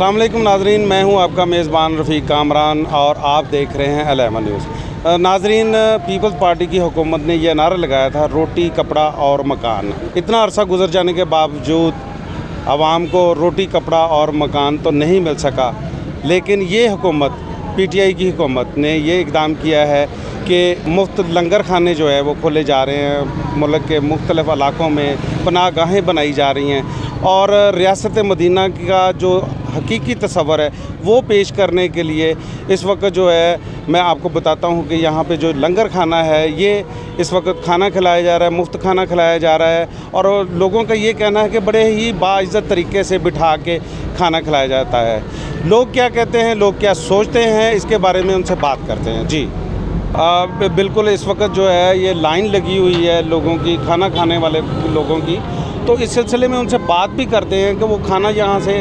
अस्सलाम वालेकुम नाजरीन, मैं हूं आपका मेज़बान रफ़ीक कामरान और आप देख रहे हैं अल-अमन न्यूज़। नाजरीन, पीपल्स पार्टी की हुकूमत ने यह नारा लगाया था रोटी कपड़ा और मकान। इतना अरसा गुजर जाने के बावजूद आवाम को रोटी कपड़ा और मकान तो नहीं मिल सका, लेकिन ये हुकूमत PTI की हुकूमत ने ये इक़दाम किया है कि मुफ्त लंगर खाने जो है वो खोले जा रहे हैं। मुल्क के मुख्तलिफ़ इलाक़ों में पनाहगाहें बनाई जा रही हैं और रियासत मदीना का जो हकीकी तस्वर है वो पेश करने के लिए इस वक्त जो है मैं आपको बताता हूँ कि यहाँ पे जो लंगर खाना है ये इस वक्त खाना खिलाया जा रहा है, मुफ्त खाना खिलाया जा रहा है और लोगों का ये कहना है कि बड़े ही बाइज़्ज़त तरीके से बिठा के खाना खिलाया जाता है। लोग क्या कहते हैं, लोग क्या सोचते हैं, इसके बारे में उनसे बात करते हैं। जी बिल्कुल, इस वक्त जो है ये लाइन लगी हुई है लोगों की, खाना खाने वाले लोगों की, तो इस सिलसिले में उनसे बात भी करते हैं कि वो खाना यहाँ से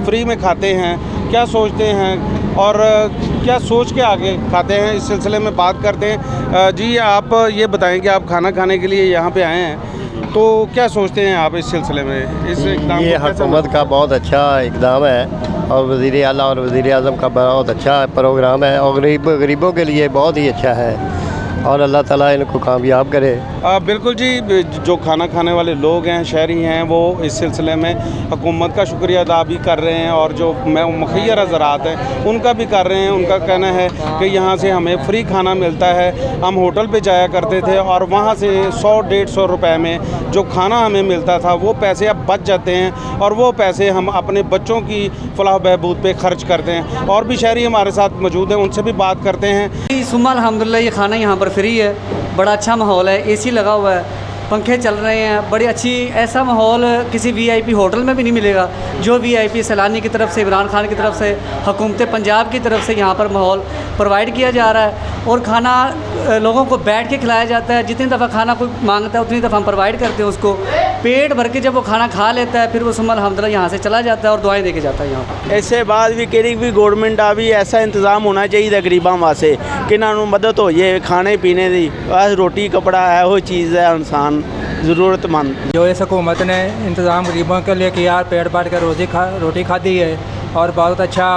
फ्री में खाते हैं, क्या सोचते हैं और क्या सोच के आगे खाते हैं, इस सिलसिले में बात करते हैं। जी आप ये बताएं कि आप खाना खाने के लिए यहाँ पे आए हैं, तो क्या सोचते हैं आप इस सिलसिले में? इस इक़दाम ये हुकूमत का बहुत अच्छा इक़दाम है और वज़ीर आला और वज़ीर आज़म का बहुत अच्छा प्रोग्राम है और गरीबों के लिए बहुत ही अच्छा है और अल्लाह ताला इनको कामयाब करे। बिल्कुल जी, जो खाना खाने वाले लोग हैं, शहरी हैं, वो इस सिलसिले में हुकूमत का शुक्रिया अदा भी कर रहे हैं और जो मुखय्यर ज़रात हैं उनका भी कर रहे हैं। उनका कहना है कि यहाँ से हमें फ्री खाना मिलता है। हम होटल पे जाया करते थे और वहाँ से 100-150 रुपए में जो खाना हमें मिलता था वो पैसे अब बच जाते हैं और वो पैसे हम अपने बच्चों की फलाह बहबूद पे खर्च करते हैं। और भी शहरी हमारे साथ मौजूद हैं, उनसे भी बात करते हैं। सुम्मा अल्हम्दुलिल्लाह ये खाना यहाँ पर फ्री है, बड़ा अच्छा माहौल है, AC लगा हुआ है, पंखे चल रहे हैं, बड़ी अच्छी। ऐसा माहौल किसी VIP होटल में भी नहीं मिलेगा। जो VIP सैलानी की तरफ से, इमरान खान की तरफ से, हुकूमत पंजाब की तरफ से यहाँ पर माहौल प्रोवाइड किया जा रहा है और खाना लोगों को बैठ के खिलाया जाता है। जितनी दफ़ा खाना कोई मांगता है उतनी दफ़ा हम प्रोवाइड करते हैं उसको। पेट भर के जब वो खाना खा लेता है फिर वो सुम्मा अल्हम्दुलिल्लाह यहाँ से चला जाता है और दुआएं दे के जाता है यहाँ पर। ऐसे बाद भी केड़ी भी गौरमेंट आ भी ऐसा इंतज़ाम होना चाहिए गरीबों वास्ते कि इन्हों मदद हो जाए खाने पीने की। बस रोटी कपड़ा है वो चीज़ है इंसान ज़रूरतमंद। जो इस हुकूमत ने इंतज़ाम गरीबों के लिए किया, पेट भर कर रोटी खाती है और बहुत अच्छा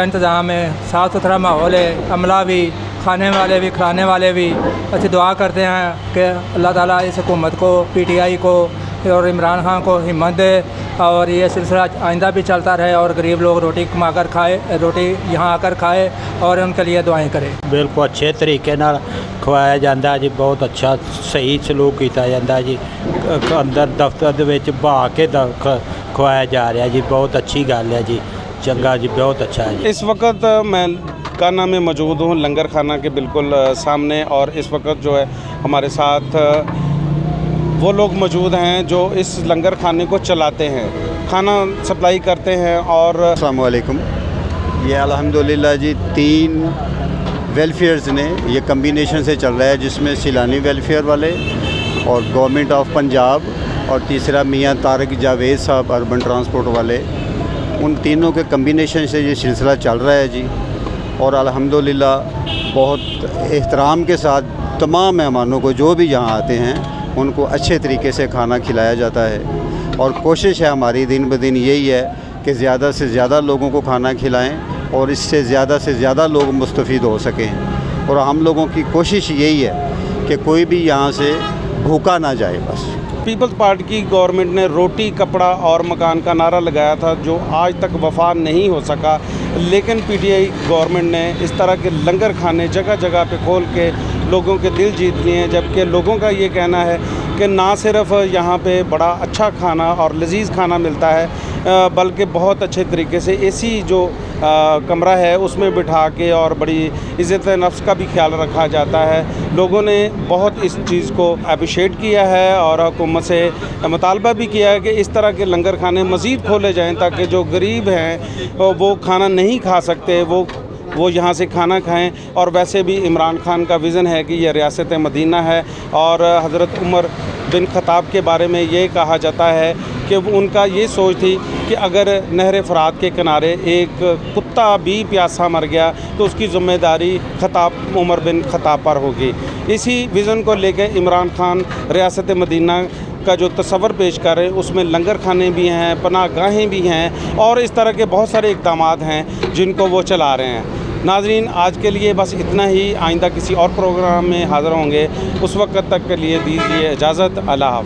इंतज़ाम है, साफ़ सुथरा माहौल है। अमला भी, खाने वाले भी, खिलाने वाले भी अच्छी दुआ करते हैं कि अल्लाह ताला इस हुकूमत को, PTI को और इमरान खान को हिम्मत दे और ये सिलसिला आइंदा भी चलता रहे और गरीब लोग रोटी कमा कर खाए, रोटी यहाँ आकर खाए और उनके लिए दुआएं करें। बिल्कुल अच्छे तरीके नाल खवाया जाता है जी, बहुत अच्छा सही सलूक किया जाता है जी। अंदर दफ्तर के बहा के खवाया जा रहा जी, बहुत अच्छी गल है जी, चंगा जी, बहुत अच्छा है जी। इस वक्त मैं काना में मौजूद हूँ, लंगर खाना के बिल्कुल सामने, और इस वक्त जो है हमारे साथ वो लोग मौजूद हैं जो इस लंगर खाने को चलाते हैं, खाना सप्लाई करते हैं। और अस्सलाम वालेकुम। ये अल्हम्दुलिल्लाह जी 3 वेलफेयर्स ने ये कम्बिनेशन से चल रहा है, जिसमें सिलानी वेलफेयर वाले और गवर्नमेंट ऑफ पंजाब और तीसरा मियाँ तारिक जावेद साहब अर्बन ट्रांसपोर्ट वाले। उन तीनों के कम्बिनेशन से ये सिलसिला चल रहा है जी और अल्हम्दुलिल्लाह बहुत एहतराम के साथ तमाम मेहमानों को जो भी यहाँ आते हैं उनको अच्छे तरीके से खाना खिलाया जाता है। और कोशिश है हमारी दिन ब दिन यही है कि ज़्यादा से ज़्यादा लोगों को खाना खिलाएं और इससे ज़्यादा लोग मुस्तफ़ीद हो सकें। और हम लोगों की कोशिश यही है कि कोई भी यहाँ से भूखा ना जाए। बस पीपल्स पार्टी की गवर्नमेंट ने रोटी कपड़ा और मकान का नारा लगाया था जो आज तक वफा नहीं हो सका, लेकिन PTI गवर्नमेंट ने इस तरह के लंगर खाने जगह जगह पे खोल के लोगों के दिल जीत लिए हैं। जबकि लोगों का ये कहना है कि ना सिर्फ यहाँ पे बड़ा अच्छा खाना और लजीज़ खाना मिलता है बल्कि बहुत अच्छे तरीके से AC जो कमरा है उसमें बिठा के और बड़ी इज़्ज़त नफ्स का भी ख्याल रखा जाता है। लोगों ने बहुत इस चीज़ को अप्रिशिएट किया है और हुकूमत से मुतालबा भी किया है कि इस तरह के लंगर खाने मज़ीद खोले जाएँ ताकि जो गरीब हैं वो खाना नहीं खा सकते वो यहाँ से खाना खाएं। और वैसे भी इमरान खान का विज़न है कि यह रियासत मदीना है और हज़रत उमर बिन ख़त्ताब के बारे में ये कहा जाता है कि उनका ये सोच थी कि अगर नहर फ़रात के किनारे एक कुत्ता भी प्यासा मर गया तो उसकी ज़िम्मेदारी उमर बिन ख़त्ताब पर होगी। इसी विज़न को लेकर इमरान खान रियासत मदीना का जो तस्वर पेश कर रहे हैं उसमें लंगर खाने भी हैं, पनाहगाहें भी हैं और इस तरह के बहुत सारे इक़दाम हैं जिनको वो चला रहे हैं। नाज़रीन, आज के लिए बस इतना ही। आइंदा किसी और प्रोग्राम में हाज़िर होंगे, उस वक्त तक के लिए दीजिए इजाज़त। अल्लाह हाफ़िज़।